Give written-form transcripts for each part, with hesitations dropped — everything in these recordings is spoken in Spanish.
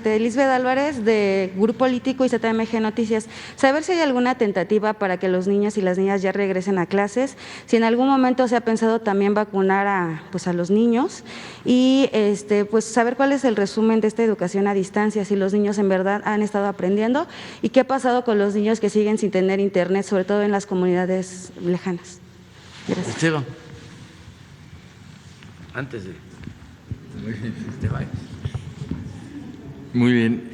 Lisbeth Álvarez, de Grupo Político y ZMG Noticias. Saber si hay alguna tentativa para que los niños y las niñas ya regresen a clases, si en algún momento se ha pensado también vacunar a los niños y pues saber cuál es el resumen de esta educación a distancia, si los niños en verdad han estado aprendiendo y qué ha pasado con los niños que siguen sin tener internet, sobre todo en las comunidades lejanas. Gracias. Esteban, antes de te vayas. Muy bien.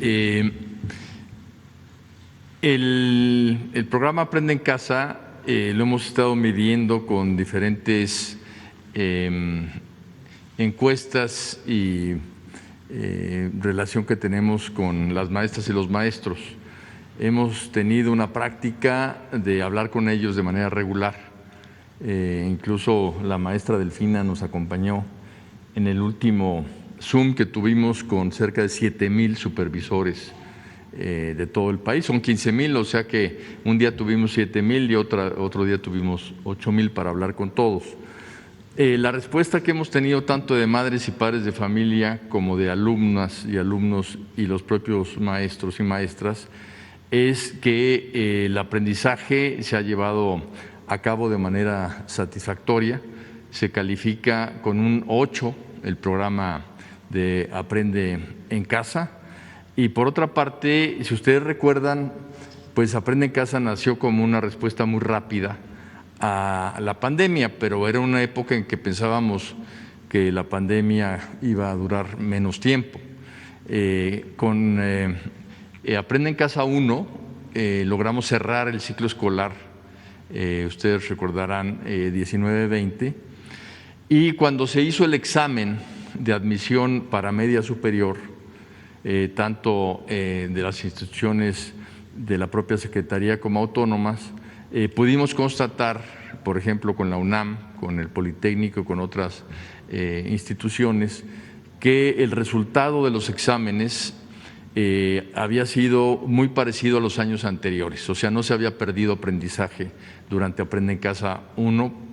El programa Aprende en Casa lo hemos estado midiendo con diferentes encuestas y relación que tenemos con las maestras y los maestros. Hemos tenido una práctica de hablar con ellos de manera regular. Incluso la maestra Delfina nos acompañó en el último Zoom que tuvimos con cerca de 7,000 supervisores de todo el país. Son 15,000, o sea que un día tuvimos 7,000 y otro día tuvimos 8,000 para hablar con todos. La respuesta que hemos tenido tanto de madres y padres de familia como de alumnas y alumnos y los propios maestros y maestras es que el aprendizaje se ha llevado a cabo de manera satisfactoria. Se califica con un 8 el programa de Aprende en Casa. Y por otra parte, si ustedes recuerdan, pues Aprende en Casa nació como una respuesta muy rápida a la pandemia, pero era una época en que pensábamos que la pandemia iba a durar menos tiempo. Con Aprende en Casa 1 logramos cerrar el ciclo escolar, ustedes recordarán, 19-20, y cuando se hizo el examen de admisión para media superior, tanto de las instituciones de la propia Secretaría como autónomas, pudimos constatar, por ejemplo, con la UNAM, con el Politécnico, con otras instituciones, que el resultado de los exámenes había sido muy parecido a los años anteriores, o sea, no se había perdido aprendizaje durante Aprende en Casa 1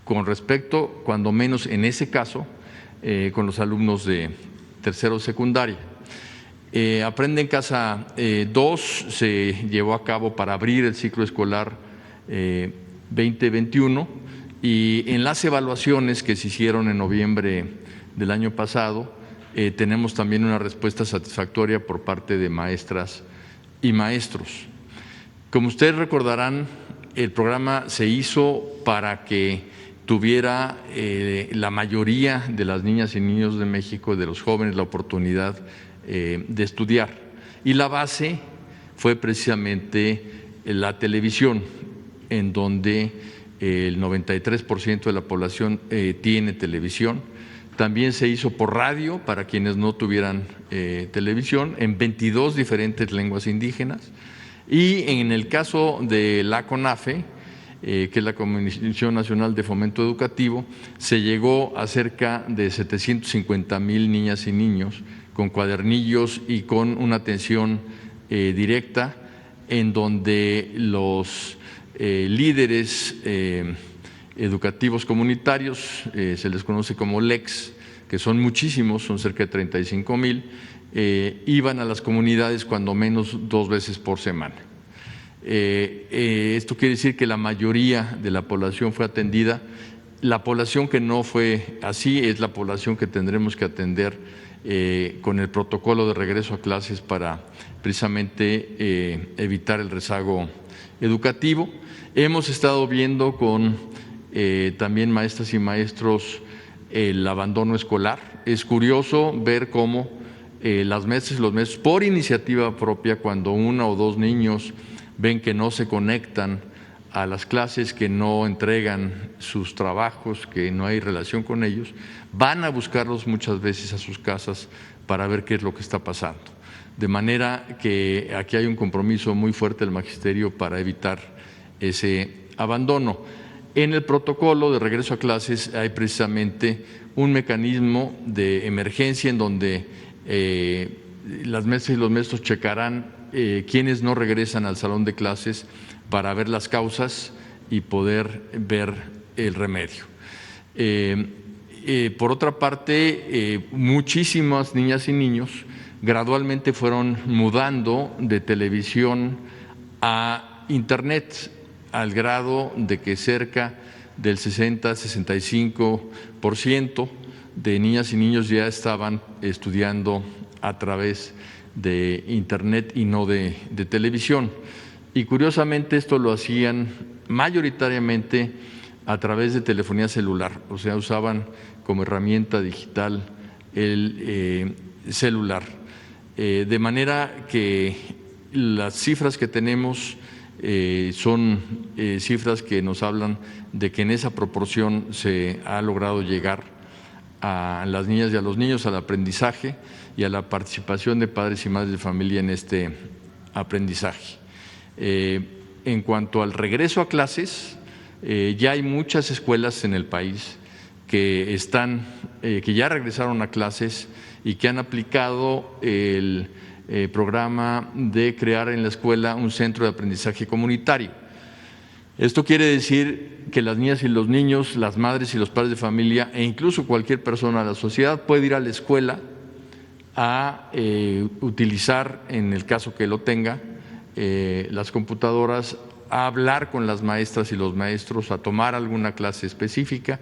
con respecto, cuando menos en ese caso, con los alumnos de tercero secundaria. Aprende en Casa 2 se llevó a cabo para abrir el ciclo escolar 2021 y en las evaluaciones que se hicieron en noviembre del año pasado tenemos también una respuesta satisfactoria por parte de maestras y maestros. Como ustedes recordarán, el programa se hizo para que tuviera la mayoría de las niñas y niños de México, de los jóvenes, la oportunidad de estudiar. Y la base fue precisamente la televisión, en donde el 93% de la población tiene televisión. También se hizo por radio para quienes no tuvieran televisión, en 22 diferentes lenguas indígenas. Y en el caso de la CONAFE, que es la Comisión Nacional de Fomento Educativo, se llegó a cerca de 750,000 niñas y niños con cuadernillos y con una atención directa, en donde los líderes educativos comunitarios, se les conoce como LECs, que son muchísimos, son cerca de 35,000, iban a las comunidades cuando menos 2 veces por semana. Esto quiere decir que la mayoría de la población fue atendida. La población que no fue así es la población que tendremos que atender con el protocolo de regreso a clases para precisamente evitar el rezago educativo. Hemos estado viendo con también maestras y maestros el abandono escolar. Es curioso ver cómo las maestras y los maestros, por iniciativa propia, cuando 1 o 2 niños ven que no se conectan a las clases, que no entregan sus trabajos, que no hay relación con ellos, van a buscarlos muchas veces a sus casas para ver qué es lo que está pasando. De manera que aquí hay un compromiso muy fuerte del magisterio para evitar ese abandono. En el protocolo de regreso a clases hay precisamente un mecanismo de emergencia en donde las maestras y los maestros checarán quienes no regresan al salón de clases para ver las causas y poder ver el remedio. Por otra parte, muchísimas niñas y niños gradualmente fueron mudando de televisión a Internet, al grado de que cerca del 60–65% de niñas y niños ya estaban estudiando a través de Internet y no de televisión. Y curiosamente esto lo hacían mayoritariamente a través de telefonía celular, o sea, usaban como herramienta digital el celular. De manera que las cifras que tenemos son cifras que nos hablan de que en esa proporción se ha logrado llegar a las niñas y a los niños al aprendizaje y a la participación de padres y madres de familia en este aprendizaje. En cuanto al regreso a clases, ya hay muchas escuelas en el país que ya regresaron a clases y que han aplicado el programa de crear en la escuela un centro de aprendizaje comunitario. Esto quiere decir que las niñas y los niños, las madres y los padres de familia e incluso cualquier persona de la sociedad puede ir a la escuela a utilizar, en el caso que lo tenga, las computadoras, a hablar con las maestras y los maestros, a tomar alguna clase específica,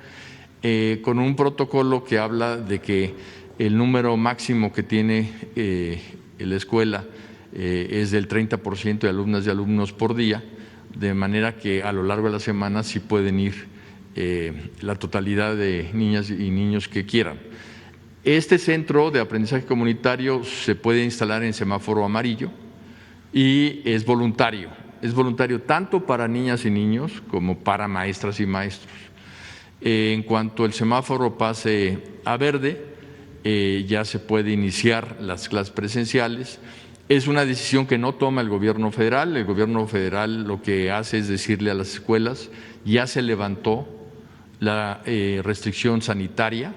con un protocolo que habla de que el número máximo que tiene la escuela es del 30% de alumnas y alumnos por día, de manera que a lo largo de la semana sí pueden ir la totalidad de niñas y niños que quieran. Este centro de aprendizaje comunitario se puede instalar en semáforo amarillo y es voluntario tanto para niñas y niños como para maestras y maestros. En cuanto el semáforo pase a verde, ya se puede iniciar las clases presenciales. Es una decisión que no toma el gobierno federal. El gobierno federal lo que hace es decirle a las escuelas: ya se levantó la restricción sanitaria,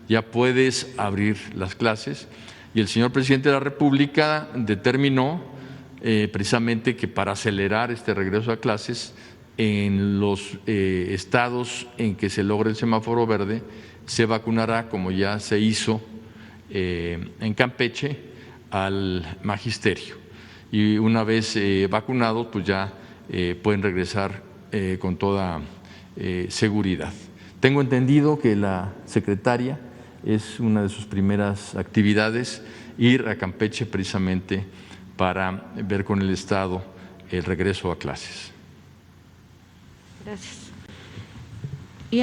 ya puedes abrir las clases. Y el señor presidente de la República determinó precisamente que para acelerar este regreso a clases, en los estados en que se logre el semáforo verde, se vacunará, como ya se hizo en Campeche, al magisterio. Y una vez vacunados, pues ya pueden regresar con toda seguridad. Tengo entendido que la secretaria es una de sus primeras actividades ir a Campeche precisamente para ver con el Estado el regreso a clases. Gracias.